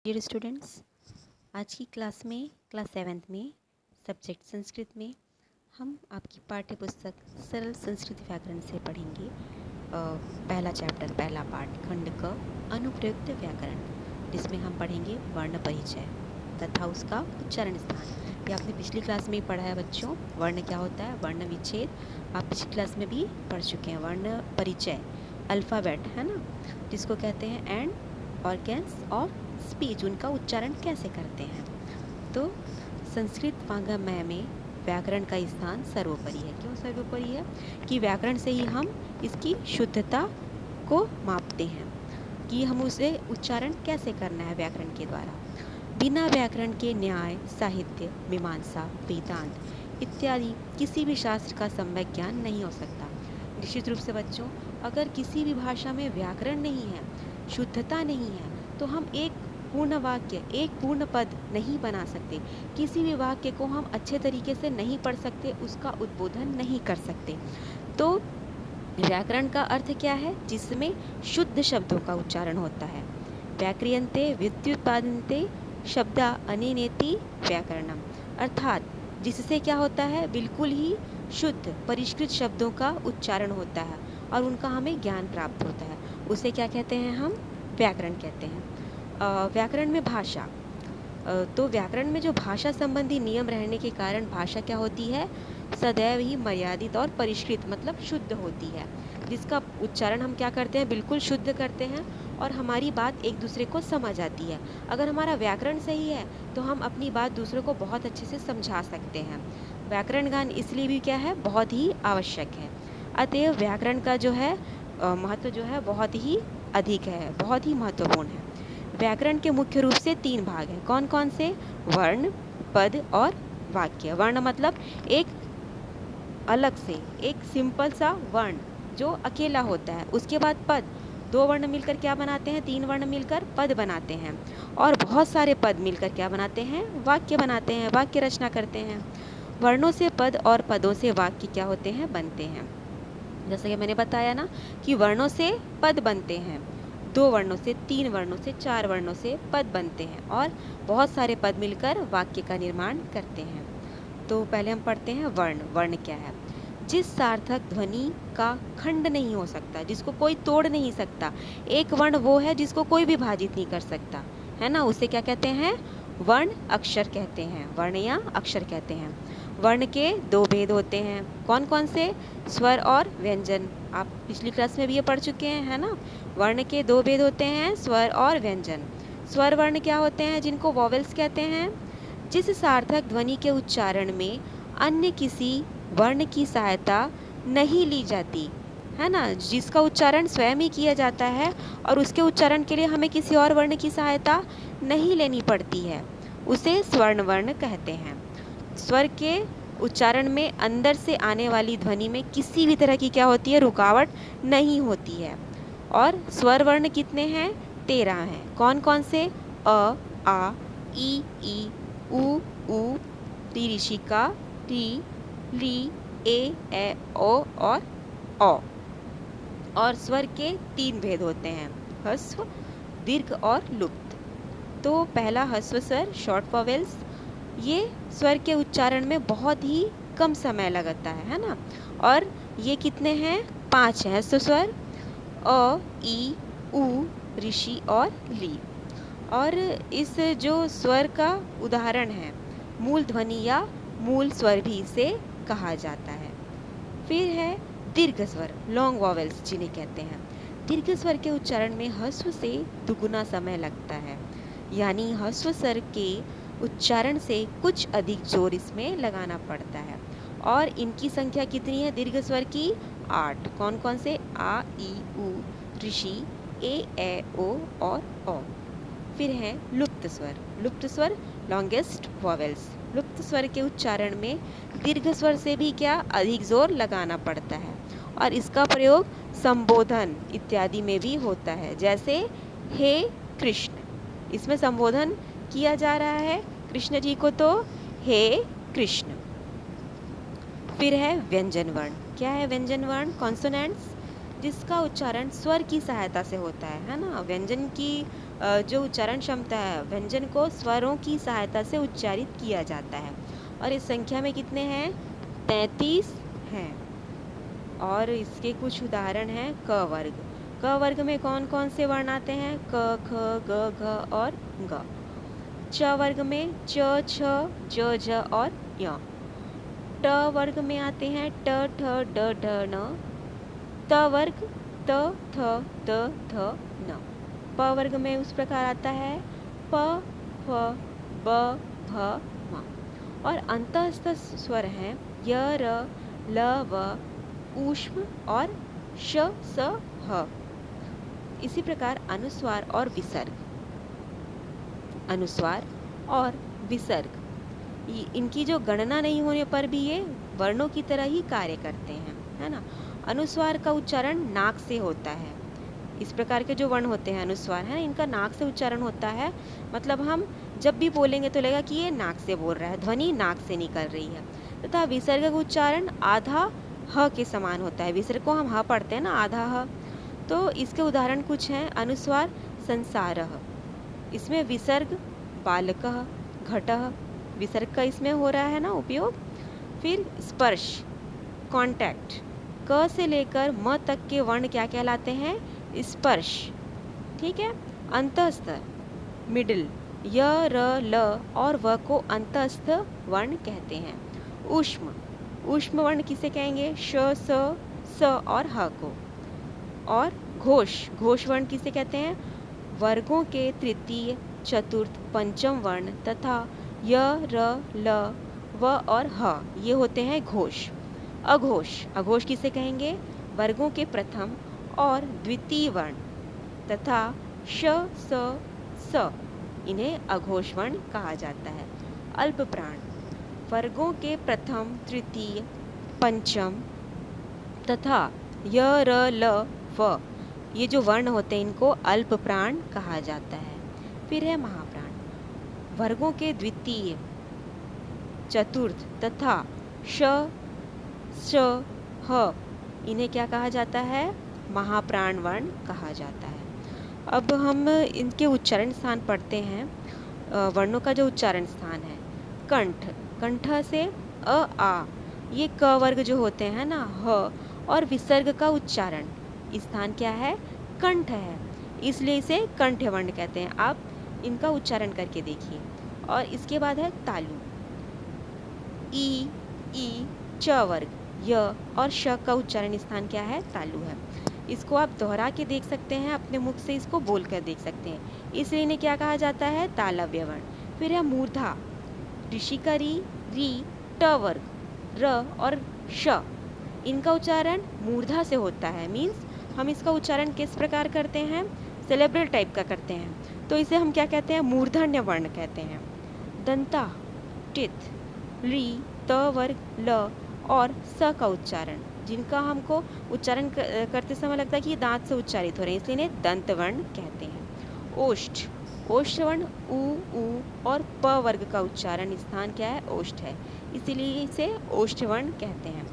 Dear students, आज की class में क्लास 7th में सब्जेक्ट संस्कृत में हम आपकी पाठ्य पुस्तक सरल संस्कृत व्याकरण से पढ़ेंगे। पहला चैप्टर, पहला पार्ट, खंड क अनुप्रयुक्त व्याकरण, जिसमें हम पढ़ेंगे वर्ण परिचय तथा उसका उच्चारण स्थान। ये आपने पिछली क्लास में ही पढ़ा है बच्चों। वर्ण क्या होता है, वर्ण विच्छेद आप पिछली क्लास में भी पढ़ चुके हैं। वर्ण परिचय अल्फ़ाबेट है ना, जिसको कहते हैं एंड ऑर्गेन्स ऑफ स्पीच, उनका उच्चारण कैसे करते हैं। तो संस्कृत वाङ्मय में व्याकरण का स्थान सर्वोपरि है। क्यों सर्वोपरि है? कि व्याकरण से ही हम इसकी शुद्धता को मापते हैं कि हम उसे उच्चारण कैसे करना है व्याकरण के द्वारा। बिना व्याकरण के न्याय, साहित्य, मीमांसा, वेदांत इत्यादि किसी भी शास्त्र का सम्यक ज्ञान नहीं हो सकता। निश्चित रूप से बच्चों, अगर किसी भी भाषा में व्याकरण नहीं है, शुद्धता नहीं है, तो हम एक पूर्ण वाक्य, एक पूर्ण पद नहीं बना सकते। किसी भी वाक्य को हम अच्छे तरीके से नहीं पढ़ सकते, उसका उद्बोधन नहीं कर सकते। तो व्याकरण का अर्थ क्या है? जिसमें शुद्ध शब्दों का उच्चारण होता है। व्याक्रियन्ते व्युत्पादन्ते शब्दा अनेनेति व्याकरणम, अर्थात जिससे क्या होता है, बिल्कुल ही शुद्ध परिष्कृत शब्दों का उच्चारण होता है और उनका हमें ज्ञान प्राप्त होता है। उसे क्या कहते हैं? हम व्याकरण कहते हैं। व्याकरण में भाषा, तो व्याकरण में जो भाषा संबंधी नियम रहने के कारण भाषा क्या होती है, सदैव ही मर्यादित और परिष्कृत मतलब शुद्ध होती है, जिसका उच्चारण हम क्या करते हैं, बिल्कुल शुद्ध करते हैं और हमारी बात एक दूसरे को समझ आती है। अगर हमारा व्याकरण सही है तो हम अपनी बात दूसरों को बहुत अच्छे से समझा सकते हैं। व्याकरण ज्ञान इसलिए भी क्या है, बहुत ही आवश्यक है। अतएव व्याकरण का जो है महत्व जो है बहुत ही अधिक है, बहुत ही महत्वपूर्ण है। व्याकरण के मुख्य रूप से 3 भाग हैं। कौन कौन से? वर्ण, पद और वाक्य। वर्ण मतलब एक अलग से एक सिंपल सा वर्ण जो अकेला होता है। उसके बाद पद, 2 वर्ण मिलकर क्या बनाते हैं, 3 वर्ण मिलकर पद बनाते हैं। और बहुत सारे पद मिलकर क्या बनाते हैं, वाक्य बनाते हैं, वाक्य रचना करते हैं। वर्णों से पद और पदों से वाक्य क्या होते हैं, बनते हैं। जैसे कि मैंने बताया ना कि वर्णों से पद बनते हैं, 2 वर्णों से, 3 वर्णों से, 4 वर्णों से पद बनते हैं और बहुत सारे पद मिलकर वाक्य का निर्माण करते हैं। तो पहले हम पढ़ते हैं वर्ण। वर्ण क्या है? जिस सार्थक ध्वनि का खंड नहीं हो सकता, जिसको कोई तोड़ नहीं सकता। एक वर्ण वो है जिसको कोई विभाजित नहीं कर सकता, है ना, उसे क्या कहते हैं? वर्ण अक्षर कहते हैं, वर्ण या अक्षर कहते हैं। वर्ण के 2 भेद होते हैं। कौन कौन से? स्वर और व्यंजन। आप पिछली क्लास में भी ये पढ़ चुके हैं, है ना। वर्ण के 2 भेद होते हैं, स्वर और व्यंजन। स्वर वर्ण क्या होते हैं? जिनको वॉवेल्स कहते हैं। जिस सार्थक ध्वनि के उच्चारण में अन्य किसी वर्ण की सहायता नहीं ली जाती, है ना, जिसका उच्चारण स्वयं ही किया जाता है और उसके उच्चारण के लिए हमें किसी और वर्ण की सहायता नहीं लेनी पड़ती है, उसे स्वर्ण वर्ण कहते हैं। स्वर के उच्चारण में अंदर से आने वाली ध्वनि में किसी भी तरह की क्या होती है, रुकावट नहीं होती है। और स्वर वर्ण कितने हैं? 13 हैं। कौन कौन से? अ, आ, ई, उ, री ऋषिका, री, ली, ए, ओ और औ। और स्वर के 3 भेद होते हैं, ह्रस्व, दीर्घ और लुप्त। तो पहला ह्रस्व स्वर, शॉर्ट वॉवेल्स, ये स्वर के उच्चारण में बहुत ही कम समय लगता है ना। और ये कितने हैं? 5 हैं ह्रस्व स्वर, अ, ई, उ, ऋषि और ली। और इस जो स्वर का उदाहरण है, मूल ध्वनि या मूल स्वर भी इसे कहा जाता है। फिर है दीर्घ स्वर, लॉन्ग वॉवेल्स जिन्हें कहते हैं। दीर्घ स्वर के उच्चारण में ह्रस्व से दुगुना समय लगता है, यानी ह्रस्व स्वर के उच्चारण से कुछ अधिक जोर इसमें लगाना पड़ता है। और इनकी संख्या कितनी है दीर्घ स्वर की? 8। कौन कौन से? आ, ई, उ, ऋषि, ए, ओ और औ। फिर है लुप्त स्वर। लुप्त स्वर, लॉन्गेस्ट वॉवेल्स। लुप्त स्वर के उच्चारण में दीर्घ स्वर से भी क्या अधिक जोर लगाना पड़ता है और इसका प्रयोग संबोधन इत्यादि में भी होता है। जैसे हे कृष्ण, इसमें संबोधन किया जा रहा है कृष्ण जी को, तो हे कृष्ण। फिर है व्यंजन वर्ण। क्या है व्यंजन वर्ण? कॉन्सोनेंट्स, जिसका उच्चारण स्वर की सहायता से होता है ना। व्यंजन की जो उच्चारण क्षमता है, व्यंजन को स्वरों की सहायता से उच्चारित किया जाता है। और इस संख्या में कितने हैं? 33 हैं। और इसके कुछ उदाहरण हैं। क वर्ग। क वर्ग में कौन कौन से वर्ण आते हैं? क, ख, ग, घ और ग। च वर्ग में च, छ, ज, झ और य। ट वर्ग में आते हैं ट, ठ, ड, ढ, न। त वर्ग त, थ, द, थ, न। प वर्ग में उस प्रकार आता है प, फ, ब, भ, म। और अंतःस्थ स्वर हैं य, र, ल, व, ऊष्म और श, स, ह। इसी प्रकार अनुस्वार और विसर्ग। अनुस्वार और विसर्ग, इनकी जो गणना नहीं होने पर भी ये वर्णों की तरह ही कार्य करते हैं, है ना। अनुस्वार का उच्चारण नाक से होता है। इस प्रकार के जो वर्ण होते हैं अनुस्वार है, इनका नाक से उच्चारण होता है। मतलब हम जब भी बोलेंगे तो लगेगा कि ये नाक से बोल रहा है, ध्वनि नाक से निकल रही है। तथा विसर्ग का उच्चारण आधा ह के समान होता है। विसर्ग को हम ह पढ़ते हैं ना, आधा ह। तो इसके उदाहरण कुछ हैं। अनुस्वार संसारः, इसमें विसर्ग बालकः, घटः, विसर्ग का इसमें हो रहा है ना उपयोग। फिर स्पर्श, कांटेक्ट, क से लेकर म तक के वर्ण क्या कहलाते हैं? स्पर्श। ठीक है। अंतःस्थ, मिडिल, य, र, ल और व को अंतःस्थ वर्ण कहते हैं। ऊष्म, ऊष्म वर्ण किसे कहेंगे? श, स और ह को। और घोष, घोष वर्ण किसे कहते हैं? वर्गों के तृतीय, चतुर्थ, पंचम वर्ण तथा य, र, ल, व और ह, ये होते हैं घोष। अघोष, अघोष किसे कहेंगे? वर्गों के प्रथम और द्वितीय वर्ण तथा श, स, इन्हें अघोष वर्ण कहा जाता है। अल्प प्राण, वर्गों के प्रथम, तृतीय, पंचम तथा य, र, ल, व, ये जो वर्ण होते हैं इनको अल्प प्राण कहा जाता है। फिर है महाप्राण, वर्गों के द्वितीय, चतुर्थ तथा श, ह, इन्हें क्या कहा जाता है? महाप्राण वर्ण कहा जाता है। अब हम इनके उच्चारण स्थान पढ़ते हैं। वर्णों का जो उच्चारण स्थान है, कंठ, कंठ से अ, आ, ये क वर्ग जो होते हैं ना, ह और विसर्ग का उच्चारण स्थान क्या है? कंठ है, इसलिए इसे कंठ वर्ण कहते हैं। आप इनका उच्चारण करके देखिए। और इसके बाद है तालु, ई, च वर्ग, य और श का उच्चारण स्थान क्या है? तालु है। इसको आप दोहरा के देख सकते हैं, अपने मुख से इसको बोल कर देख सकते हैं। इसलिए इन्हें क्या कहा जाता है? तालव्य वर्ण। फिर है मूर्धा, ऋषि का री, ट वर्ग, र और श, इनका उच्चारण मूर्धा से होता है। मीन्स हम इसका उच्चारण किस प्रकार करते हैं? सेलेब्रल टाइप का करते हैं, तो इसे हम क्या कहते हैं? मूर्धन्य वर्ण कहते हैं। दंता, टिथ, री, त वर्ग, ल और स का उच्चारण, जिनका हमको उच्चारण करते समय लगता है कि ये दांत से उच्चारित हो रहे हैं, इसलिए इन्हें दंत वर्ण कहते हैं। ओष्ठ, ओष्ठ वर्ण उ और प वर्ग का उच्चारण स्थान क्या है? ओष्ठ है, इसीलिए इसे ओष्ठ वर्ण कहते हैं।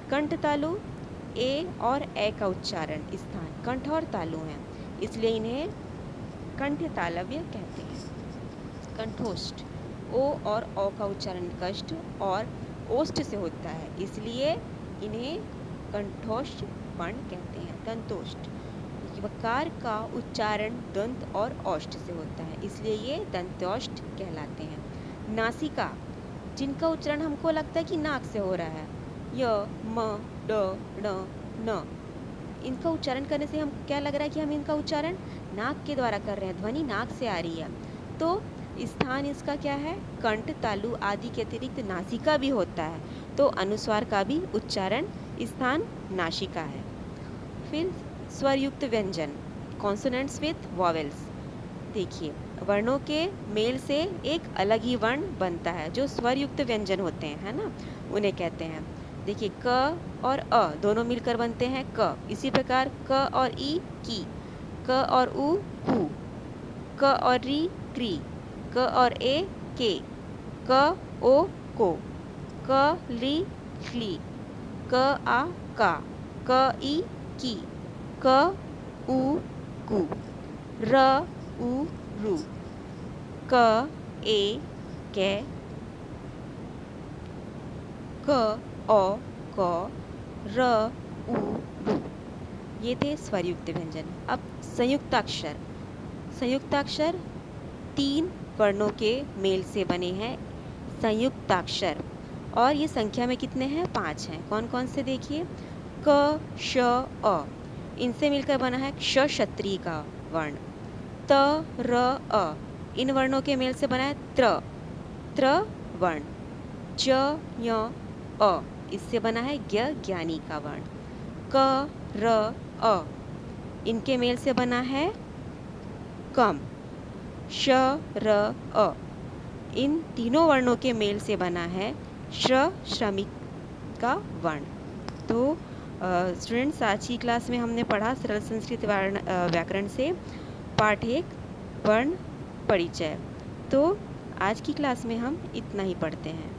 कंठ तालु, ए और ए का उच्चारण स्थान कंठ और तालु हैं, इसलिए इन्हें कंठ तालव्य कहते हैं। कंठोष्ठ, ओ और औ का उच्चारण कष्ट और ओष्ठ से होता है, इसलिए इन्हें कंठोष्ठ वर्ण कहते हैं। दंतोष्ठ, वकार का उच्चारण दंत और ओष्ठ से होता है, इसलिए ये दंतोष्ठ कहलाते हैं। नासिका, जिनका उच्चारण हमको लगता है कि नाक से हो रहा है, य, म, ड, ण, न, इनका उच्चारण करने से हम क्या लग रहा है कि हम इनका उच्चारण नाक के द्वारा कर रहे हैं, ध्वनि नाक से आ रही है। तो स्थान इसका क्या है? कंठ, तालु आदि के अतिरिक्त नासिका भी होता है, तो अनुस्वार का भी उच्चारण स्थान नासिका है। फिर स्वरयुक्त व्यंजन, कॉन्सोनेंट्स विथ वॉवेल्स। देखिए, वर्णों के मेल से एक अलग ही वर्ण बनता है, जो स्वरयुक्त व्यंजन होते हैं, है ना, उन्हें कहते हैं। देखिए, क और अ दोनों मिलकर बनते हैं क। इसी प्रकार क और ई, की, क और उ, कु, क और री, क्री, क और ए, के, क, ओ, को, क, ली, क्ली, क, आ, का, क, ई, की, क, उ, कु, र, उ रु, क ए कै, क औ क, र उ रु। ये थे स्वरयुक्त व्यंजन। अब संयुक्ताक्षर। संयुक्ताक्षर 3 वर्णों के मेल से बने हैं संयुक्ताक्षर, और ये संख्या में कितने हैं? 5 हैं। कौन कौन से देखिए? क श अ, इनसे मिलकर बना है क्षत्रिय का वर्ण। त र अ, इन वर्णों के मेल से बना है त्र वर्ण। ज य अ, इससे बना है ज्ञानी का वर्ण। क र अ, इनके मेल से बना है कम। श र अ, इन तीनों वर्णों के मेल से बना है श्रमिक का वर्ण। तो स्टूडेंट्स, आज की क्लास में हमने पढ़ा सरल संस्कृत व्याकरण से पाठ 1 वर्ण परिचय। तो आज की क्लास में हम इतना ही पढ़ते हैं।